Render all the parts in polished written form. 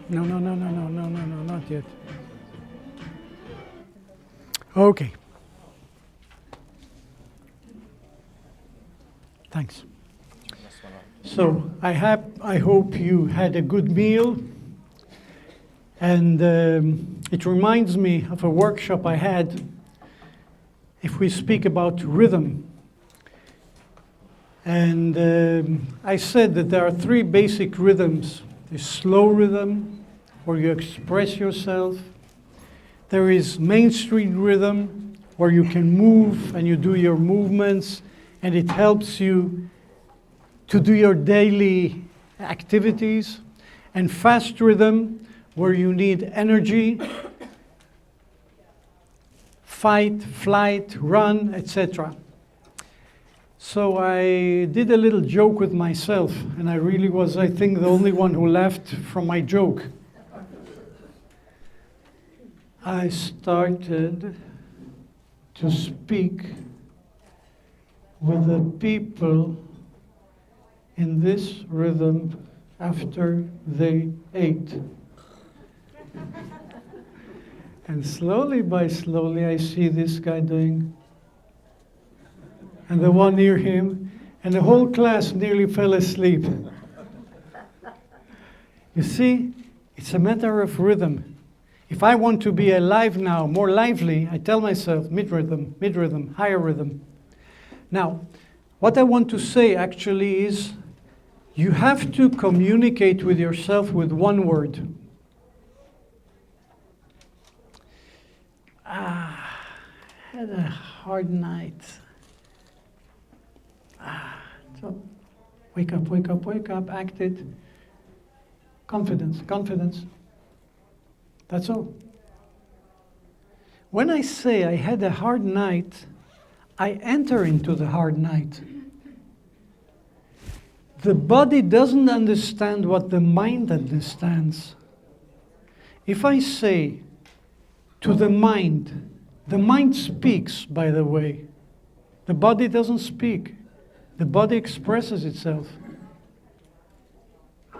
No, no, no, no, no, no, no, no, not yet. Okay. Thanks. So I hope you had a good meal, and it reminds me of a workshop I had. If we speak about rhythm, and I said that there are three basic rhythms. There's slow rhythm, where you express yourself. There is Main Street rhythm, where you can move and you do your movements, and it helps you to do your daily activities. And fast rhythm, where you need energy, fight, flight, run, etc. So I did a little joke with myself, and I really was, I think, the only one who laughed from my joke. I started to speak with the people in this rhythm after they ate. And slowly by slowly I see this guy doing, and the one near him, and the whole class nearly fell asleep. You see, it's a matter of rhythm. If I want to be alive now, more lively, I tell myself mid-rhythm, higher rhythm. Now, what I want to say actually is, you have to communicate with yourself with one word. Had a hard night. So wake up, wake up, wake up, act it. Confidence, confidence. That's all. When I say I had a hard night, I enter into the hard night. The body doesn't understand what the mind understands. If I say to the mind speaks, by the way. The body doesn't speak. The body expresses itself.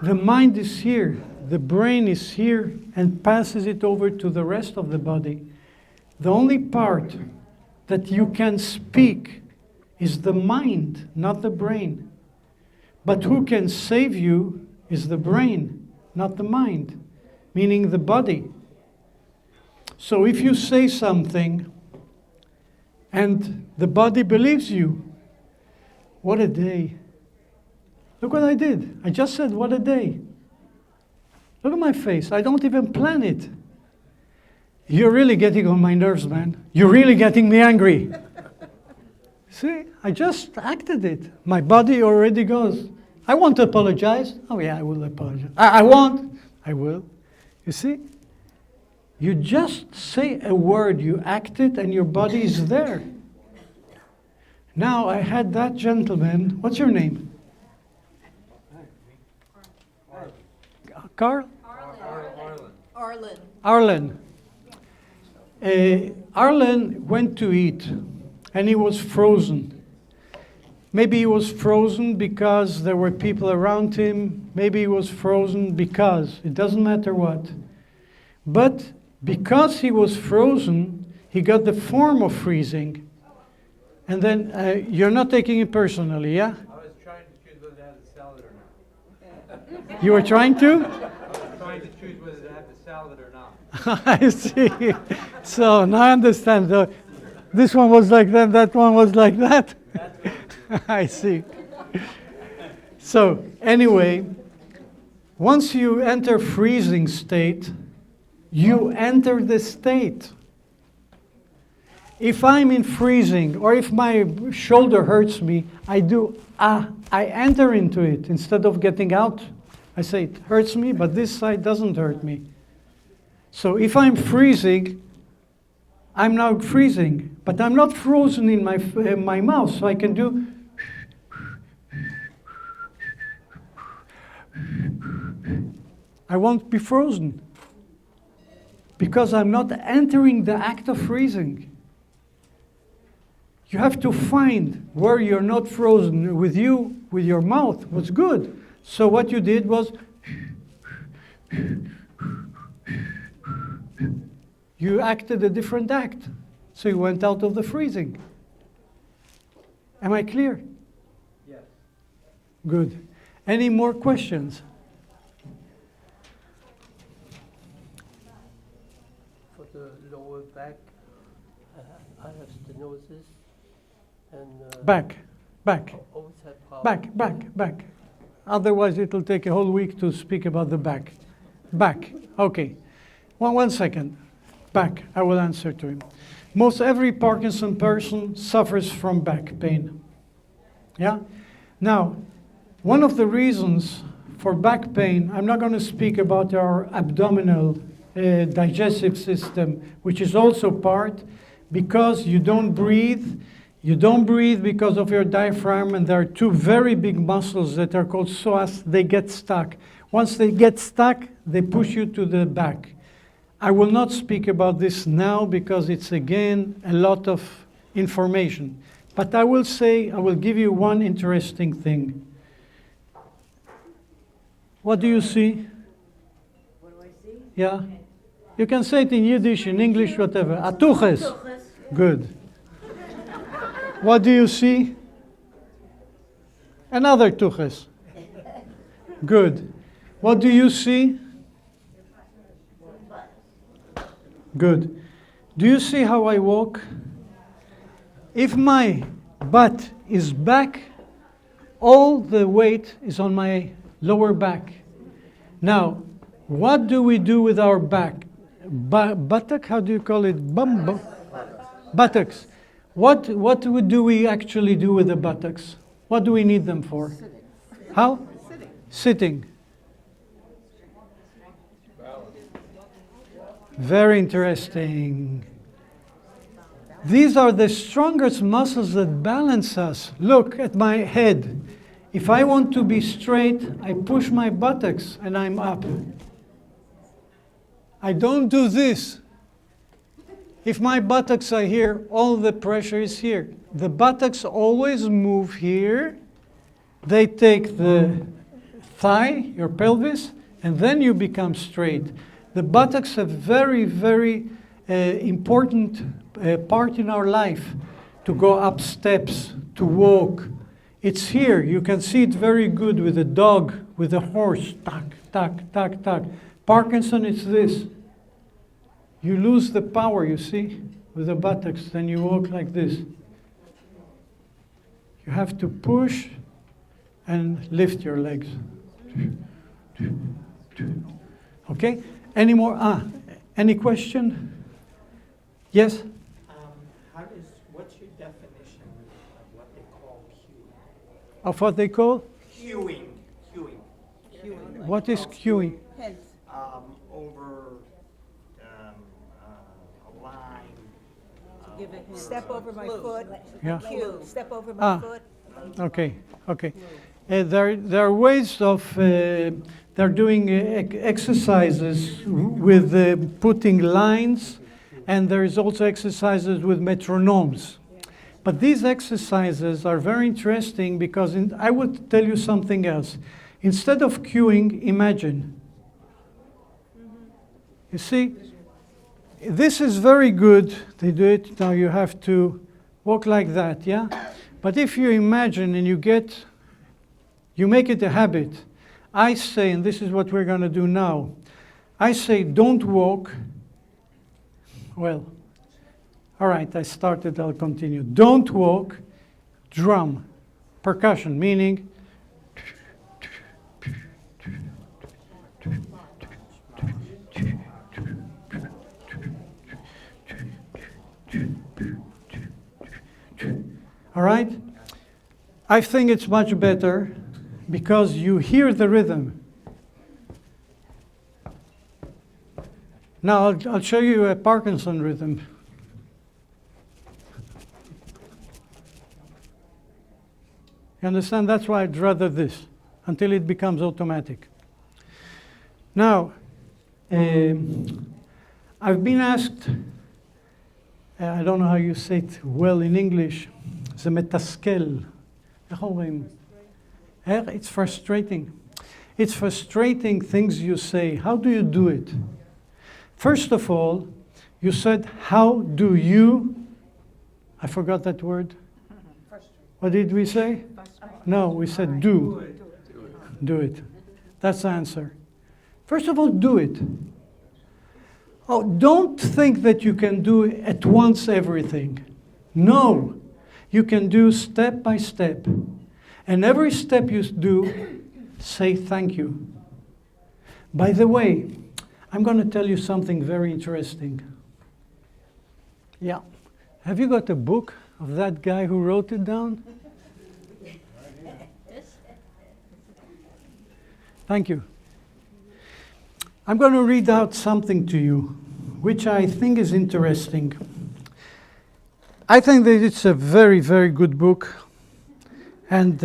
The mind is here, the brain is here, and passes it over to the rest of the body. The only part that you can speak is the mind, not the brain. But who can save you is the brain, not the mind, meaning the body. So if you say something and the body believes you, what a day. Look what I did. I just said, what a day. Look at my face. I don't even plan it. You're really getting on my nerves, man. You're really getting me angry. See, I just acted it. My body already goes, I want to apologize. Oh yeah, I will apologize. I won't. I will. You see? You just say a word, you act it, and your body is there. Now I had that gentleman, what's your name? Carl? Arlen. Arlen. Arlen went to eat, and he was frozen. Maybe he was frozen because there were people around him. Maybe he was frozen because, it doesn't matter what. But because he was frozen, he got the form of freezing. And then, you're not taking it personally, yeah? I was trying to choose whether to have the salad or not. You were trying to? I was trying to choose whether to have the salad or not. I see. So now I understand. This one was like that one was like that. I see. So anyway, once you enter freezing state, you enter the state. If I'm in freezing, or if my shoulder hurts me, I enter into it instead of getting out. I say, it hurts me, but this side doesn't hurt me. So if I'm freezing, I'm now freezing, but I'm not frozen in my mouth, so I can do. I won't be frozen because I'm not entering the act of freezing. You have to find where you're not frozen. With you, with your mouth, was good. So what you did was You acted a different act. So you went out of the freezing. Am I clear? Yes. Good. Any more questions? For the lower back, I have stenosis and Back. always had problems. Back. Otherwise, it'll take a whole week to speak about the back. Back. Okay. One second. Back. I will answer to him. Most every Parkinson person suffers from back pain. Yeah? Now, one of the reasons for back pain, I'm not going to speak about our abdominal digestive system, which is also part, because you don't breathe. You don't breathe because of your diaphragm, and there are two very big muscles that are called psoas. They get stuck. Once they get stuck, they push you to the back. I will not speak about this now because it's, again, a lot of information. But I will give you one interesting thing. What do you see? What do I see? Yeah? You can say it in Yiddish, in English, whatever. Atuches. Good. What do you see? Another tuches. Good. What do you see? Good. Do you see how I walk? If my butt is back, all the weight is on my lower back. Now, what do we do with our back? Buttock? How do you call it? Buttocks. What do we actually do with the buttocks? What do we need them for? Sitting. How? Sitting. Very interesting. These are the strongest muscles that balance us. Look at my head. If I want to be straight, I push my buttocks and I'm up. I don't do this. If my buttocks are here, all the pressure is here. The buttocks always move here. They take the thigh, your pelvis, and then you become straight. The buttocks have very, very important part in our life. To go up steps, to walk. It's here. You can see it very good with a dog, with a horse. Tack, tack, tack, tack. Parkinson is this. You lose the power, you see, with the buttocks. Then you walk like this. You have to push and lift your legs. Okay? Any more? Any question? Yes? What's your definition of what they call cueing? Of what they call? Cueing. What is queuing? Heads. Over a line. Give a hint. Step over my foot. Yeah. Cue. Step over my foot. Okay. There are ways of, they're doing exercises with putting lines, and there is also exercises with metronomes. But these exercises are very interesting because I would tell you something else. Instead of cueing, imagine. You see, this is very good. They do it. Now you have to walk like that, yeah? But if you imagine and you make it a habit. I say, and this is what we're going to do now, I say don't walk. Well, all right, I started, I'll continue. Don't walk, drum, percussion, meaning all right? I think it's much better because you hear the rhythm. Now, I'll show you a Parkinson rhythm. You understand? That's why I'd rather this, until it becomes automatic. Now, I've been asked, I don't know how you say it well in English, זה מתסכל. איך אומרים? It's frustrating. It's frustrating things you say. How do you do it? First of all, you said, how do you, I forgot that word. What did we say? No, we said do. Do it. That's the answer. First of all, do it. Oh, don't think that you can do at once everything. No. You can do step by step. And every step you do, say thank you. By the way, I'm going to tell you something very interesting. Yeah. Have you got a book of that guy who wrote it down? Thank you. I'm going to read out something to you, which I think is interesting. I think that it's a very, very good book. And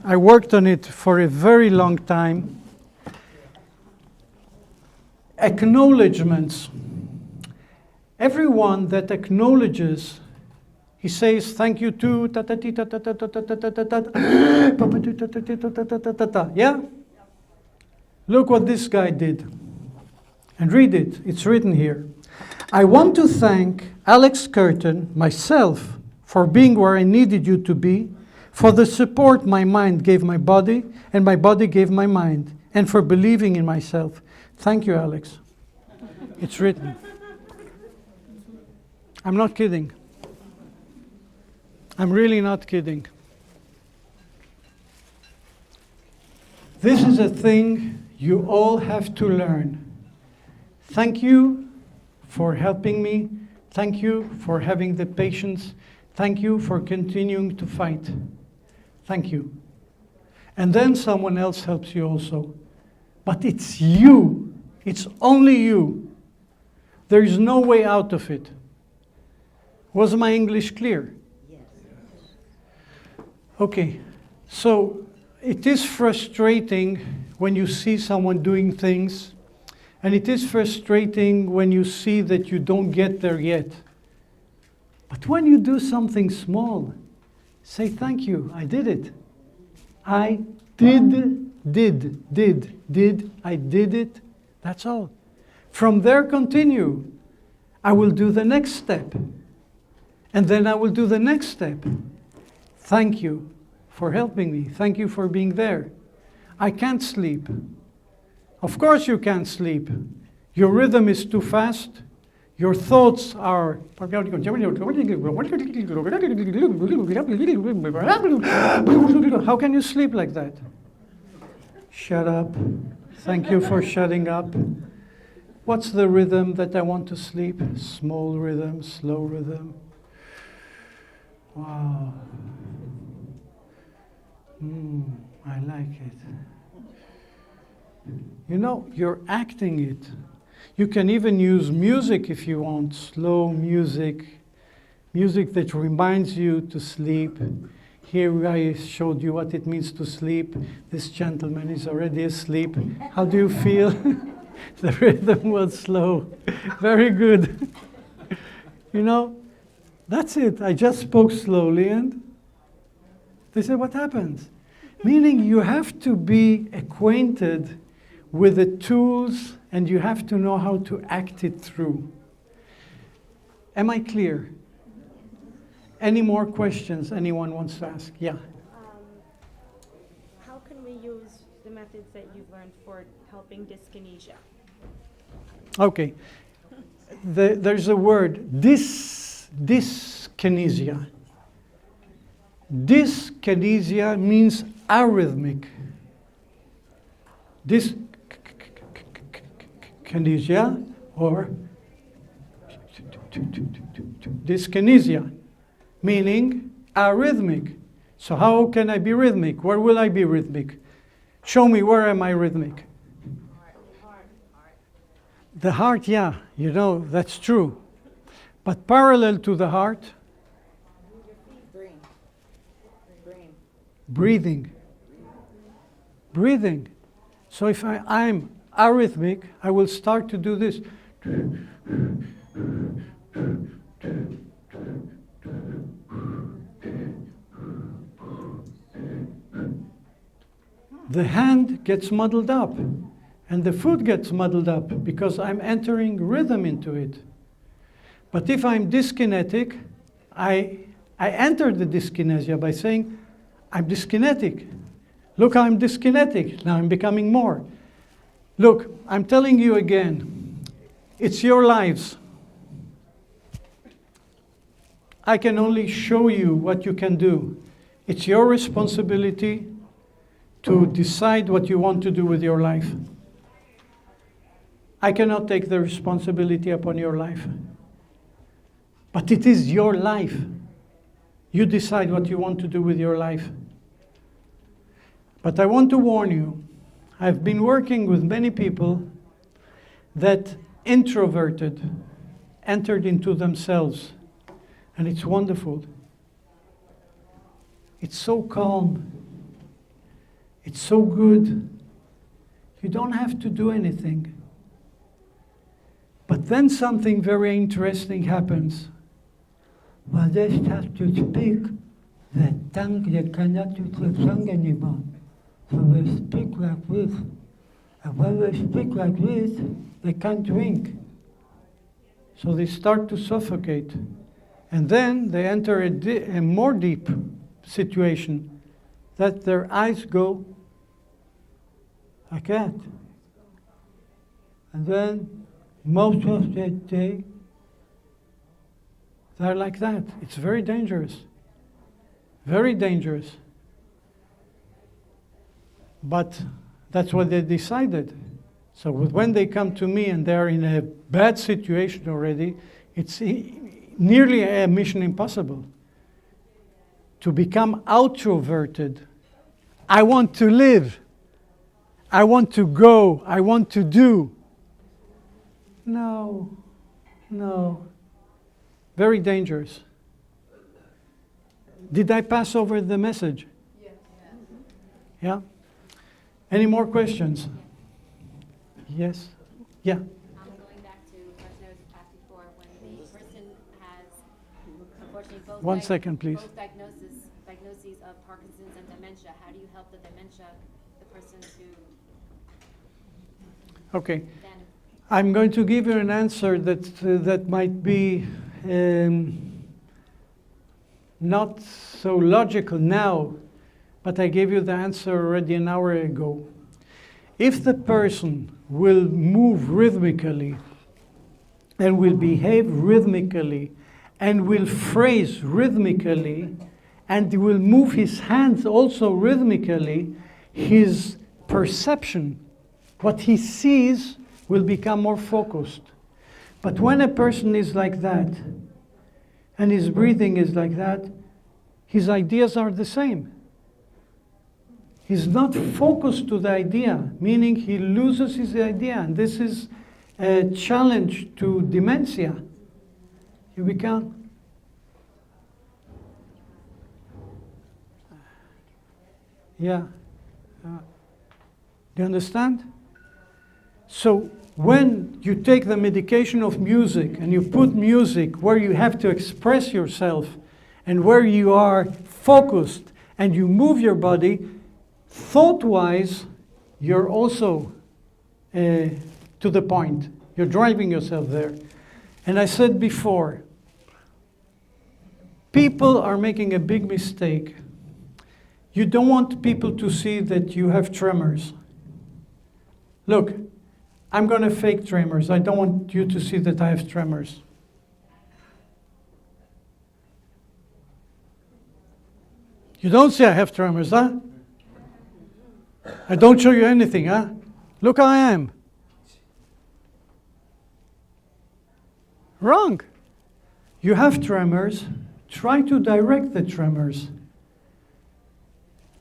I worked on it for a very long time. Acknowledgements. Everyone that acknowledges, he says thank you to ta ta ta ta ta ta ta ta ta ta ta. Yeah? Look what this guy did. And read it. It's written here. I want to thank Alex Kerten, myself, for being where I needed you to be, for the support my mind gave my body, and my body gave my mind, and for believing in myself. Thank you, Alex. It's written. I'm not kidding. I'm really not kidding. This is a thing you all have to learn. Thank you for helping me. Thank you for having the patience. Thank you for continuing to fight. Thank you. And then someone else helps you also. But it's you. It's only you. There is no way out of it. Was my English clear? Yes. Okay. So it is frustrating when you see someone doing things, and it is frustrating when you see that you don't get there yet. But when you do something small, say thank you, I did it. I did, I did it. That's all. From there, continue. I will do the next step. And then I will do the next step. Thank you for helping me. Thank you for being there. I can't sleep. Of course you can't sleep. Your rhythm is too fast. Your thoughts are... How can you sleep like that? Shut up. Thank you for shutting up. What's the rhythm that I want to sleep? Small rhythm, slow rhythm. Wow. I like it. You know, you're acting it. You can even use music if you want, slow music, music that reminds you to sleep. Here I showed you what it means to sleep. This gentleman is already asleep. How do you feel? The rhythm was slow. Very good. You know, that's it. I just spoke slowly and they said, what happens? Meaning you have to be acquainted with the tools and you have to know how to act it through. Am I clear? Any more questions anyone wants to ask? Yeah. How can we use the methods that you've learned for helping dyskinesia? Okay. There's a word, dyskinesia. Dyskinesia means arrhythmic. Dyskinesia or dyskinesia, meaning arrhythmic. So how can I be rhythmic? Where will I be rhythmic? Show me, where am I rhythmic? The heart, yeah, you know, that's true. But parallel to the heart, breathing. Breathing. So if I'm arrhythmic, I will start to do this. The hand gets muddled up. And the food gets muddled up because I'm entering rhythm into it. But if I'm dyskinetic, I enter the dyskinesia by saying, I'm dyskinetic. Look, I'm dyskinetic. Now I'm becoming more. Look, I'm telling you again, it's your lives. I can only show you what you can do. It's your responsibility to decide what you want to do with your life. I cannot take the responsibility upon your life. But it is your life. You decide what you want to do with your life. But I want to warn you, I've been working with many people that introverted, entered into themselves, and it's wonderful. It's so calm. It's so good. You don't have to do anything. But then something very interesting happens. Well, they start to speak the tongue they cannot use the tongue anymore. So they speak like this. And when they speak like this, they can't drink. So they start to suffocate. And then they enter a more deep situation, that their eyes go like that. And then most of the day, they're like that. It's very dangerous. Very dangerous. But that's what they decided. So when they come to me and they're in a bad situation already, it's nearly a mission impossible. To become outroverted. I want to live. I want to go. I want to do. No. Very dangerous. Did I pass over the message? Yes. Yeah? Any more questions? Yes? Yeah. Going back to the question I was asked before, when the person has, unfortunately, both One second, please. both diagnoses of Parkinson's and dementia, how do you help the dementia, the person to Okay. then? I'm going to give you an answer that might be not so logical now, but I gave you the answer already an hour ago. If the person will move rhythmically and will behave rhythmically and will phrase rhythmically and will move his hands also rhythmically, his perception, what he sees, will become more focused. But when a person is like that, and his breathing is like that, his ideas are the same. He's not focused to the idea, meaning he loses his idea. And this is a challenge to dementia. You become... Yeah. Do you understand? So when you take the medication of music and you put music where you have to express yourself and where you are focused and you move your body, thought-wise, you're also to the point. You're driving yourself there. And I said before, people are making a big mistake. You don't want people to see that you have tremors. Look, I'm going to fake tremors. I don't want you to see that I have tremors. You don't say I have tremors, huh? I don't show you anything, huh? Look how I am. Wrong. You have tremors. Try to direct the tremors.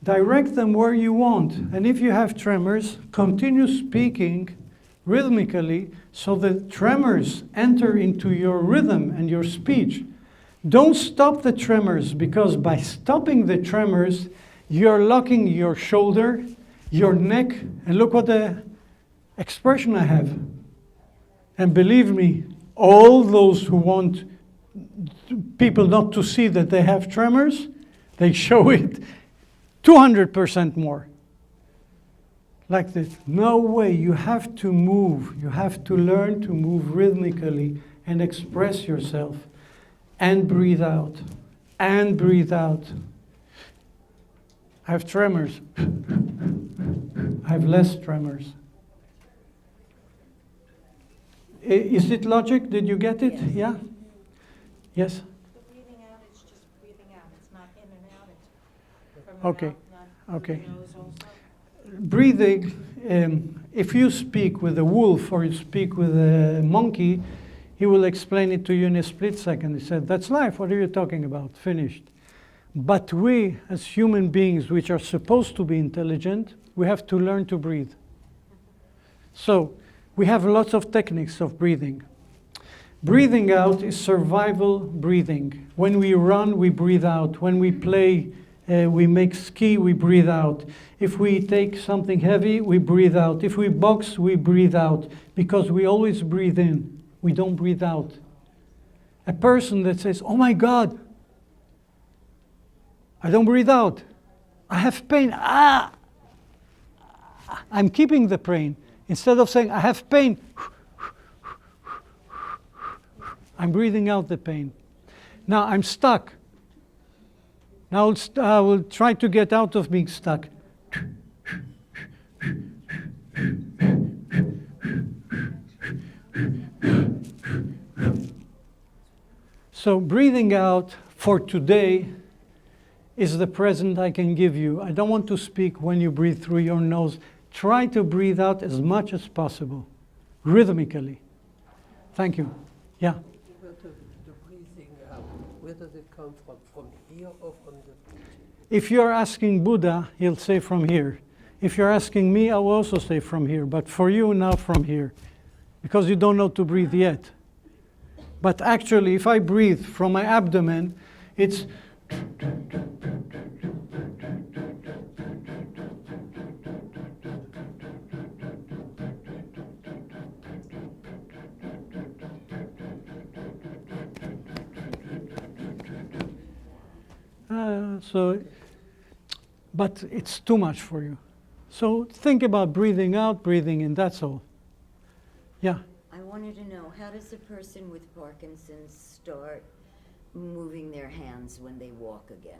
Direct them where you want. And if you have tremors, continue speaking rhythmically so that tremors enter into your rhythm and your speech. Don't stop the tremors, because by stopping the tremors, you're locking your shoulder, your neck, and look what the expression I have. And believe me, all those who want people not to see that they have tremors, they show it 200% more. like this. No way, you have to move. You have to learn to move rhythmically and express yourself. And breathe out. And breathe out. I have tremors. I have less tremors. Is it logic? Did you get it? Yes. Yeah? Yes? The breathing out is just breathing out. It's not in and out. It's from the Okay. mouth, not Okay. from the nose also. Breathing, if you speak with a wolf or you speak with a monkey, he will explain it to you in a split second. He said, that's life, what are you talking about? Finished. But we, as human beings, which are supposed to be intelligent, we have to learn to breathe. So, we have lots of techniques of breathing. Breathing out is survival breathing. When we run, we breathe out. When we play, we make ski, we breathe out. If we take something heavy, we breathe out. If we box, we breathe out. Because we always breathe in. We don't breathe out. A person that says, oh my God, I don't breathe out. I have pain. Ah! I'm keeping the pain. Instead of saying, I have pain, I'm breathing out the pain. Now I'm stuck. Now I will try to get out of being stuck. So breathing out for today is the present I can give you. I don't want to speak when you breathe through your nose. Try to breathe out as much as possible, rhythmically. Thank you. Yeah? Where the breathing out, where does it come from? From here or from the teaching? If you're asking Buddha, he'll say from here. If you're asking me, I will also say from here. But for you, now from here. Because you don't know to breathe yet. But actually, if I breathe from my abdomen, it's... but it's too much for you. So think about breathing out, breathing in, that's all. Yeah? I wanted to know, how does a person with Parkinson's start moving their hands when they walk again?